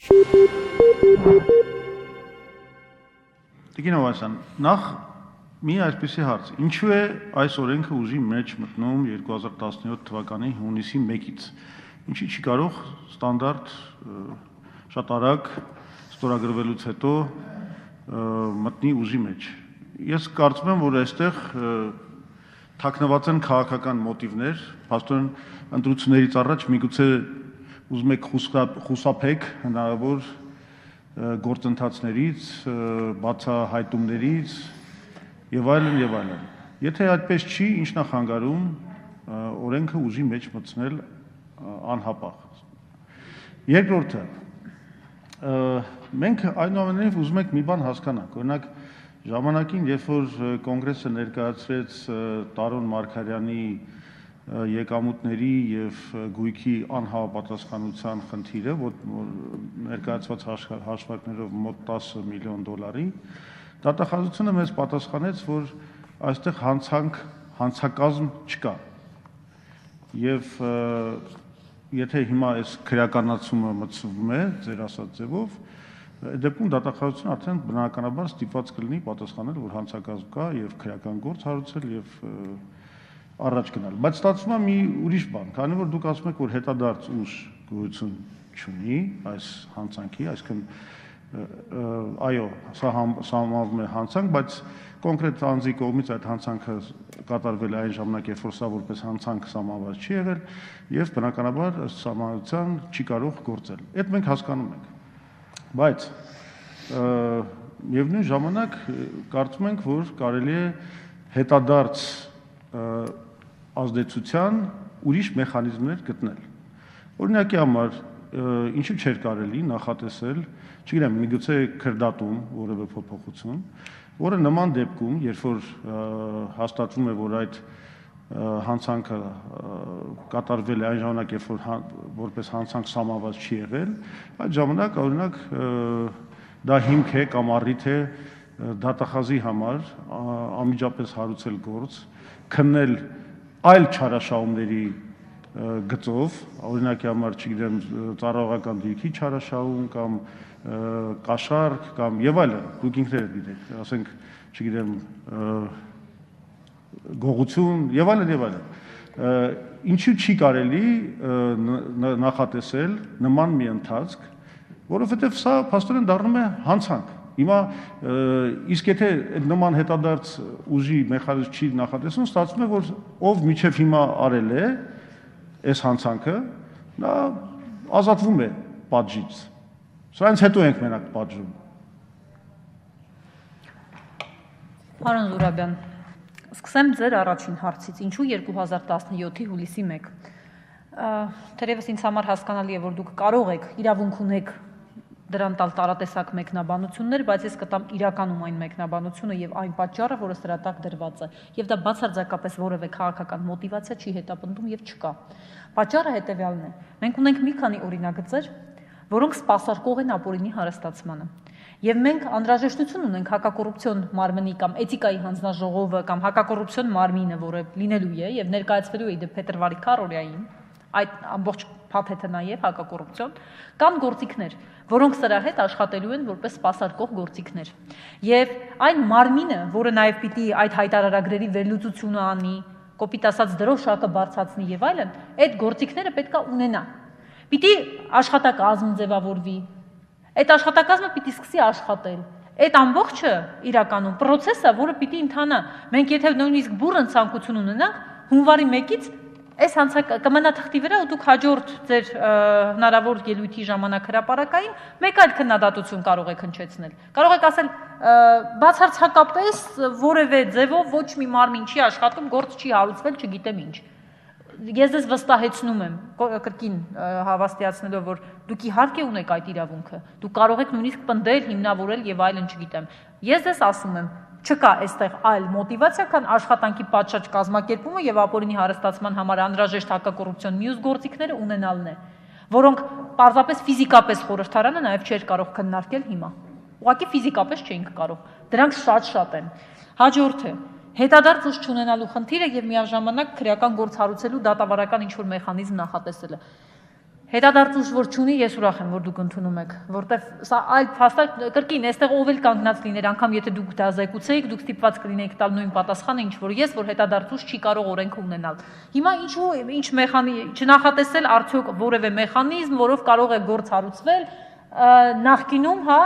Տիկին Հովհաննիսյան, նախ մի այսպիսի հարց. Ինչու է այս օրենքը ուժի մեջ մտնում 2017 թվականի հունիսի 1-ից։ Ինչի չի կարող ստանդարտ շատ արագ ստորագրվելուց հետո մտնի ուժի մեջ։ Ես կարծում եմ, որ այստեղ թաքնված են քաղաքական մոտիվներ, փաստորեն ընտրություններից առաջ միգուցե ուզում եք խուսափեք հնարավոր գործընթացներից, բացահայտումներից եւ այլն եւ այլն։ Եթե այդպես չի, ինչն է խանգարում օրենքը ուժի մեջ մտցնել անհապաղ։ Երկրորդը, մենք այնուամենայնիվ ուզում ենք մի բան հասկանանք, օրինակ ժամանակին, երբ որ կոնգրեսը ներկայացրեց Տարոն Մարգարյանի եկամուտների եւ գույքի անհավապատասխանության խնդիրը, որ ներկայացված հաշվարկներով մոտ $10 միլիոն, դատախազությունը մեզ պատասխանեց, որ այստեղ հանցակազմ չկա։ Եվ եթե հիմա այս քրեականացումը մտցվում է ձեր ասած ձևով, դեպքում դատախազությունը արդեն բնականաբար ստիպված կլինի պատասխանել, որ հանցակազմ կա եւ քրեական գործ հարուցել եւ առաջ գնալ։ Բայց ստացվում է մի ուրիշ բան, քանի որ դուք ասում եք, որ հետադարձ ուժ գոյություն չունի այս հանցանքի, այսինքն այո, սա համարվում է հանցանք, բայց կոնկրետ անձի կողմից այդ հանցանքը կատարվել է այն ժամանակ, երբ որ սա որպես հանցանք սահմանված չի եղել եւ բնականաբար ըստ սահմանության չի կարող գործել։ Այդ մենք հասկանում ենք։ Բայց միևնույն ժամանակ կարծում ենք, որ կարելի է հետադարձ ազդեցության ուրիշ մեխանիզմներ գտնել։ Օրինակի համար, ինչու չէր կարելի նախատեսել, չգիտեմ, միգուցե քրդատում որևէ փոփոխություն, որը նման դեպքում, երբ որ հաստատվում է, որ այդ հանցանքը կատարվել է այն ժամանակ, երբ որ որպես հանցանք սահմանված չի եղել, այդ ժամանակ օրինակ դա հիմք է կամ առիթ է դատախազի համար անմիջապես հարուցել գործ, քննել այլ չարաշահումների գծով, օրինակի համար, չգիտեմ, ծառայողական դիրքի չարաշահում կամ կաշառք կամ եւ այլն, դուք ինքներդ գիտեք, ասենք, չգիտեմ, գողություն եւ այլն եւ այլն։ Ինչու չի կարելի նախատեսել նման մի ընթացք, որովհետեւ սա փաստորեն դառնում է հանցանք։ Հիմա իսկ եթե նման հետադարձ ուժի մեխանիզմ չի նախատեսում, ստացվում է, որ ով միջև հիմա արել է այս հանցանքը, նա ազատվում է պատժից։ Սրանից հետո ենք մենակ պատժում։ Պարոն Զուրաբյան, սկսեմ ձեր առաջին հարցից, ինչու 2017-ի հուլիսի 1։ Թերևս ինձ համար հասկանալի է, որ դուք կարող եք, իրավունք ունեք դրան տալ տարատեսակ մեկնաբանություններ, բայց ես կտամ իրականում այն մեկնաբանությունը եւ այն պատճառը, որը սրա տակ դրված է, եւ դա բացարձակապես որևէ քաղաքական մոտիվացիա չի հետապնդում եւ չկա։ Պատճառը հետեւյալն է. մենք ունենք մի քանի օրինագծեր, որոնք սպասարկող են ապօրինի հարստացմանը։ Եվ մենք անհրաժեշտություն ունենք հակակոռուպցիոն մարմնի կամ էթիկայի հանձնաժողովը կամ հակակոռուպցիոն մարմինը, որը լինելու է եւ ներկայացվելու է իդեպ փետրվարի 4-օրյային, այդ ամբողջ փաթեթը նաեւ հակակոռուպցիոն, կան գործիքներ, որոնք սրա հետ աշխատելու են որպես սպասարկող գործիքներ։ Եվ այն մարմինը, որը նաեւ պիտի այդ հայտարարագրերի վերլուծությունը անի, կոպիտ ասած դրոշակը բարձրացնի եւ այլն, այդ գործիքները պետքա ունենա։ Պիտի աշխատակազմ ձևավորվի։ Այդ աշխատակազմը պիտի սկսի աշխատել։ Այդ ամբողջը իրականում process-ը, որը պիտի ընթանա։ Մենք եթե նույնիսկ բուռն ցանկություն ունենանք, հունվարի 1-ից այս կմնա թղթի վրա ու դուք հաջորդ ձեր հնարավոր ելույթի ժամանակ հրապարակային մեկ այլ քննադատություն կարող եք հնչեցնել։ Կարող եք ասել բացարձակապես որևէ ձևով ոչ մի մարմին չի աշխատում, գործ չի հարուցվել, չգիտեմ ինչ։ Ես ձեզ վստահեցնում եմ, կրկին հավաստիացնելով, որ դուք իհարկե ունեք այդ իրավունքը, դուք կարող եք նույնիսկ պնդել, հիմնավորել եւ այլն, չգիտեմ։ Ես ձեզ ասում եմ, չկա այստեղ այլ մոտիվացիա, քան աշխատանքի պատշաճ կազմակերպումը եւ ապօրինի հարստացման համար անհրաժեշտ հակակոռուպցիոն մյուս գործիքները ունենալն է, որոնք պարզապես ֆիզիկապես խորհրդարանը նաեւ չէր կարող քննարկել հիմա։ Ուղղակի ֆիզիկապես չէինք կարող։ Դրանք շատ են։ Հաջորդը հետադարձ ուժ չունենալու խնդիրը եւ միաժամանակ քրեական գործ հարուցելու դատավարական ինչ-որ մեխանիզմ նախատեսելը։ Հետադարձ ուժ որ չունի, ես ուրախ եմ, որ դուք ընդունում եք, որտեվ սա այլ փաստակ կրկին, այստեղ ով էլ կանգնած լիներ, անգամ եթե դուք դա զեկուցեիք, դուք ստիպված կլինեիք տալ նույն պատասխանը, ինչ որ ես, որ հետադարձ ուժ չի կարող օրենք ունենալ։ Հիմա ինչ չնախատեսել արդյոք որևէ մեխանիզմ, որով կարող է գործ հարուցվել նախկինում, հա,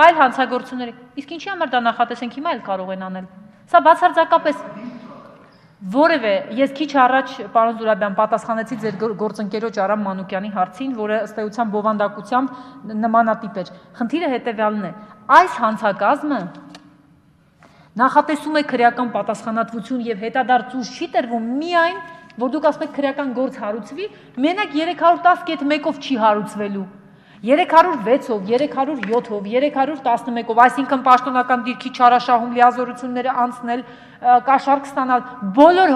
այլ հանցագործությունների։ Իսկ ինչի համար դա նախատեսենք հիմա էլ կարող են անել։ Սա բացարձակապես որևէ ես քիչ առաջ պարոն Զուրաբյան պատասխանեցի ձեր գործընկերոջ Արամ Մանուկյանի հարցին, որը ըստ էության բովանդակությամբ նմանատիպ էր։ Խնդիրը հետևյալն է. այս հանցակազմը նախատեսում է քրեական պատասխանատվություն եւ հետադարձ ուժ չի տրվում միայն, որ դուք ասում եք քրեական գործ հարուցվի, մենակ 310.1-ով չի հարուցվելու։ 306-ով, 307-ով, 311-ով, այսինքն պաշտոնական դիրքի չարաշահում լիազորությունները անցնել, կաշառք ստանալ, բոլոր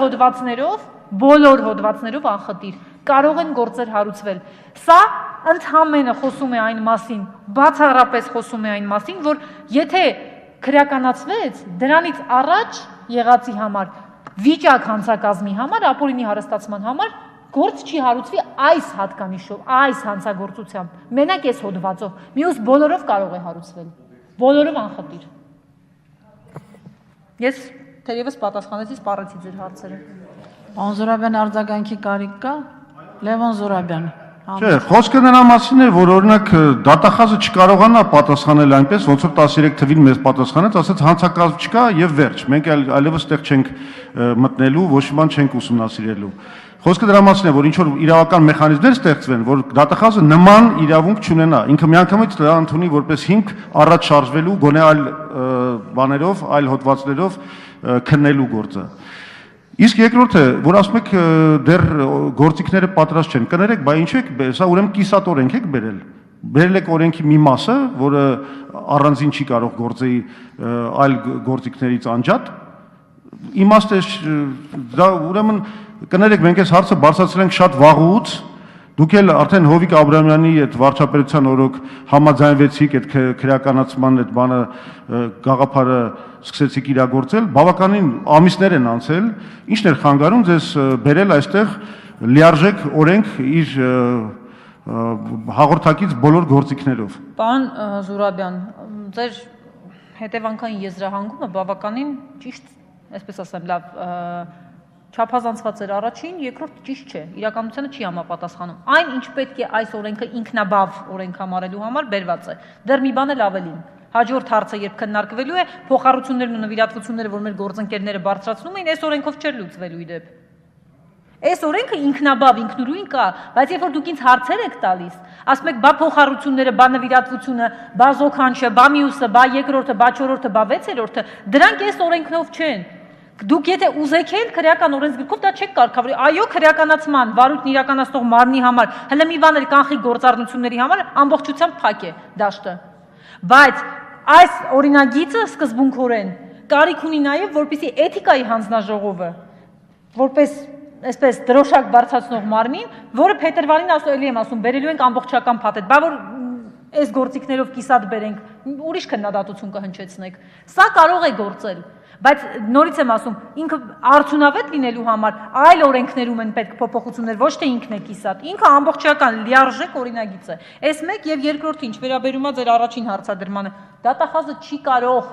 հոդվածներով անխտիր, կարող են գործեր հարուցվել։ Սա ընդհանրապես խոսում է այն մասին, բացառապես խոսում է այն մասին, որ եթե քրեականացվեց, դրանից առաջ եղածի համար, վիճակ հանցակազմի համար, ապօրինի հարստացման համար գործ չի հարուցվի այս հատկանիշով, այս հանցագործությամբ, մենակ այս հոդվածով, մյուս բոլորով կարող է հարուցվել, բոլորով անխտիր։ Ես թերևս պատասխանեցի, սպառեցի ձեր հարցերը։ Պարոն Զուրաբյան, արձագանքի կարիք կա։ Լևոն Զուրաբյան։ Չէ, խոսքը նրա մասին է, որ օրինակ դատախազը չկարողանա պատասխանել այնպես, ոնց որ 13 թվին մեզ պատասխանեց, ասաց հանցակազմ չկա եւ վերջ։ Մենք այլևս այդտեղ չենք մտնելու, ոչ մի բան չենք ուսումնասիրելու։ Խոսքը դրա մասին է, որ ինչ որ իրավական մեխանիզմներ ստեղծվեն, որ դատախազը նման իրավունք չունենա։ Ինքը միանգամից դա ընդունի որպես հիմք առաջ շարժվելու, գոնե այլ բաներով, այլ հոդվածներով քննելու գործը։ Իսկ երկրորդը, որ ասում եք դեռ գործիքները պատրաստ չեն, կներեք, բա ինչու եք, սա ուրեմն կիսատ օրենք եք բերել։ Բերել եք օրենքի մի մասը, որը առանձին չի կարող գործի այլ գործիքներից անջատ։ Իմաստը դա ուրեմն կներեք, մենք այս հարցը բարձրացրել ենք շատ վաղուց, դուք էլ արդեն Հովիկ Աբրահամյանի այդ վարչապետության օրոք համաձայնվեցիք այդ քրեականացման այդ բանը գաղափարը սկսեցիք իրագործել, բավականին ամիսներ են անցել, ինչն էր խանգարում ձեզ բերել այստեղ լիարժեք օրենք իր հաղորդակից բոլոր գործիքներով։ Պարոն Զուրաբյան, ձեր հետևանքային եզրահանգումը բավականին ճիշտ, այսպես ասեմ, լավ չափազանցված էր առաջին, երկրորդ ճիշտ չէ, իրականությանը չի համապատասխանում։ Այն, ինչ պետք է այս օրենքը ինքնաբավ օրենք համարելու համար բերված է։ Դեռ մի բան էլ ավելին։ Հաջորդ հարցը, երբ քննարկվելու է, փոխառություններն ու նվիրատվությունները, որ մեր գործընկերները բարձրացնում էին, այս օրենքով չէր լուծվելու ի դեպ։ Այս օրենքը ինքնաբավ, ինքնուրույն կա, բայց երբ որ դուք ինձ հարցեր եք տալիս, ասում եք, բա փոխառությունները, բա նվիրատվությունը, բա զոքանչը, բա մյուսը, բա երկրորդը, բա չորրորդը, բա վեցերորդը, դրանք այս օրենքնով չեն։ Դուք եթե ուզեք էլ քրեական օրենսգրքով դա չեք կարգավորի։ Այո, քրեականացման վարույթն իրականացնող մարմնի համար, հələ մի բան էլ կանխիկ գործառնությունների համար ամբողջությամբ փակ է դաշտը։ Բայց այս օրինագիծը սկզբունքորեն կարիք ունի նաև, որպեսզի էթիկայի հանձնաժողովը, որպես այսպես դրոշակ բարձրացնող մարմին, որը փետրվարին էլի եմ ասում, բերելու ենք ամբողջական փաթեթ, բա որ այս գործիքներով կիսատ բերենք, ուրիշ քննադատություն կհնչեցնեք։ Սա կարող է գործել, բայց նորից եմ ասում, ինքը արդյունավետ լինելու համար այլ օրենքներում են պետք փոփոխություններ, ոչ թե ինքն է կիսատ, ինքը ամբողջական լիարժեք օրինագիծ է։ Այս մեկ եւ երկրորդը, ինչ վերաբերում է ձեր առաջին հարցադրմանը, դատախազը չի կարող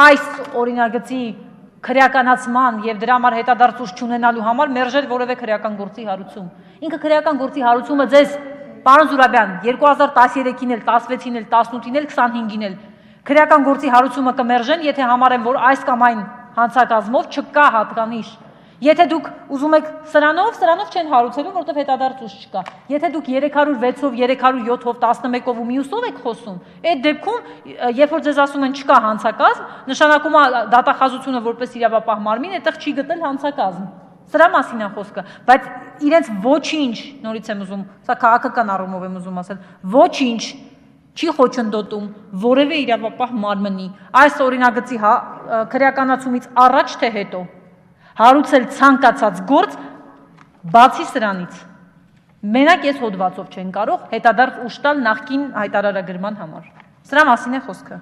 այս օրինագծի քրեականացման եւ դրա համար հետադարձ ուժ չունենալու համար մերժել որևէ քրեական գործի հարուցում։ Ինքը քրեական գործի հարուցումը ձեզ, պարոն Զուրաբյան, 2013-ին էլ, 16-ին էլ, 18-ին էլ, 25-ին էլ քրեական գործի հարուցումը կմերժեն, եթե համարեն, որ այս կամ այն հանցակազմով չկա հատկանիշ։ Եթե դուք ուզում եք սրանով չեն հարուցելու, որովհետև հետադարձ ուժ չկա։ Եթե դուք 306-ով, 307-ով, 11-ով ու մյուսով եք խոսում, այդ դեպքում, երբ որ ձեզ ասում են չկա հանցակազմ, նշանակում է դատախազությունը որպես իրավապահ մարմին այդտեղ չի գտել հանցակազմ։ Սրա մասին է խոսքը, բայց իրենց ոչինչ, նորից եմ ուզում, սա քաղաքական առումով եմ ուզում ասել, ոչինչ չի խոչընդոտում որևէ իրավապահ մարմնի այս օրինագծի քրեականացումից առաջ թե հետո հարուցել ցանկացած գործ բացի սրանից մենակ այս հոդվածով չեն կարող հետադարձ ուժ տալ նախկին հայտարարագրման համար։ Սրա մասին է խոսքը։